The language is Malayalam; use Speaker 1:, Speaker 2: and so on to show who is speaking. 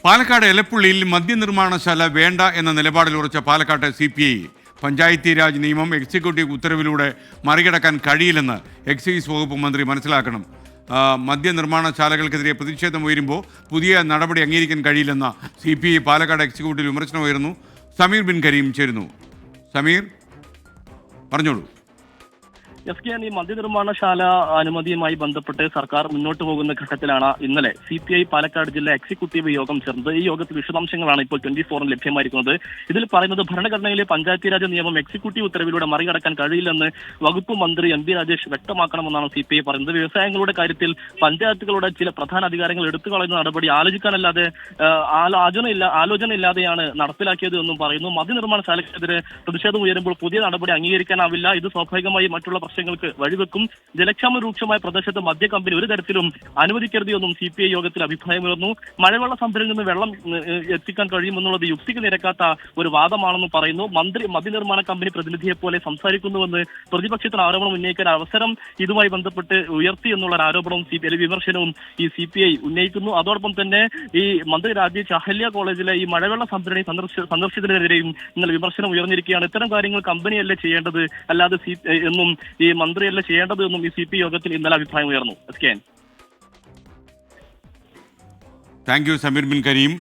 Speaker 1: പാലക്കാട് എലപ്പുള്ളിയിൽ മദ്യനിർമ്മാണശാല വേണ്ട എന്ന നിലപാടിൽ ഉറച്ച പാലക്കാട്ടെ CPI പഞ്ചായത്തി രാജ് നിയമം എക്സിക്യൂട്ടീവ് ഉത്തരവിലൂടെ മറികടക്കാൻ കഴിയില്ലെന്ന് എക്സൈസ് വകുപ്പ് മന്ത്രി മനസ്സിലാക്കണം. മദ്യനിർമ്മാണശാലകൾക്കെതിരെ പ്രതിഷേധം ഉയരുമ്പോൾ പുതിയ നടപടി അംഗീകരിക്കാൻ കഴിയില്ലെന്ന CPI പാലക്കാട് എക്സിക്യൂട്ടീവ് വിമർശനം ഉയർന്നു. സമീർ ബിൻ കരീം ചേരുന്നു. സമീർ, പറഞ്ഞോളൂ.
Speaker 2: ഈ മദ്യനിർമ്മാണശാല അനുമതിയുമായി ബന്ധപ്പെട്ട് സർക്കാർ മുന്നോട്ട് പോകുന്ന ഘട്ടത്തിലാണ് ഇന്നലെ CPI പാലക്കാട് ജില്ലാ എക്സിക്യൂട്ടീവ് യോഗം ചേർന്നത്. ഈ യോഗത്തിൽ വിശദാംശങ്ങളാണ് ഇപ്പോൾ 24 ലഭ്യമായിരിക്കുന്നത്. ഇതിൽ പറയുന്നത് ഭരണഘടനയിലെ പഞ്ചായത്തി രാജ് നിയമം എക്സിക്യൂട്ടീവ് ഉത്തരവിലൂടെ മറികടക്കാൻ കഴിയില്ലെന്ന് വകുപ്പ് മന്ത്രി MB രാജേഷ് വ്യക്തമാക്കണമെന്നാണ് CPI പറയുന്നത്. വ്യവസായങ്ങളുടെ കാര്യത്തിൽ പഞ്ചായത്തുകളുടെ ചില പ്രധാന അധികാരങ്ങൾ എടുത്തു കളയുന്ന നടപടി ആലോചിക്കാനല്ലാതെ ആലോചന ഇല്ലാതെയാണ് നടപ്പിലാക്കിയത് എന്നും പറയുന്നു. മദ്യനിർമ്മാണശാലയ്ക്കെതിരെ പ്രതിഷേധം ഉയരുമ്പോൾ പുതിയ നടപടി അംഗീകരിക്കാനാവില്ല. ഇത് സ്വാഭാവികമായി മറ്റുള്ള പ്രശ്നങ്ങൾക്ക് വഴിവെക്കും. ജലക്ഷാമം രൂക്ഷമായ പ്രദേശത്ത് മദ്യ കമ്പനി ഒരു തരത്തിലും അനുവദിക്കരുത് എന്നും CPI യോഗത്തിൽ അഭിപ്രായമുയർന്നു. മഴവെള്ള സംഭരണിയിൽ നിന്ന് വെള്ളം എത്തിക്കാൻ കഴിയുമെന്നുള്ളത് യുക്തിക്ക് നിരക്കാത്ത ഒരു വാദമാണെന്ന് പറയുന്നു. മന്ത്രി മദ്യനിർമ്മാണ കമ്പനി പ്രതിനിധിയെ പോലെ സംസാരിക്കുന്നുവെന്ന് പ്രതിപക്ഷത്തിന് ആരോപണം ഉന്നയിക്കാൻ അവസരം ഇതുമായി ബന്ധപ്പെട്ട് ഉയർത്തി എന്നുള്ള ആരോപണവും വിമർശനവും ഈ CPI ഉന്നയിക്കുന്നു. അതോടൊപ്പം തന്നെ ഈ മന്ത്രി രാജേഷ് അഹല്യ കോളേജിലെ ഈ മഴവെള്ള സംഭരണി സന്ദർശിച്ചതിനെതിരെയും ഇന്നലെ വിമർശനം ഉയർന്നിരിക്കുകയാണ്. ഇത്തരം കാര്യങ്ങൾ കമ്പനിയല്ലേ ചെയ്യേണ്ടത്, അല്ലാതെ എന്നും ഈ മന്ത്രിയല്ല ചെയ്യേണ്ടത് എന്നും ഈ CPI യോഗത്തിൽ ഇന്നലെ അഭിപ്രായം ഉയർന്നു.
Speaker 1: Thank you Sameer bin Kareem.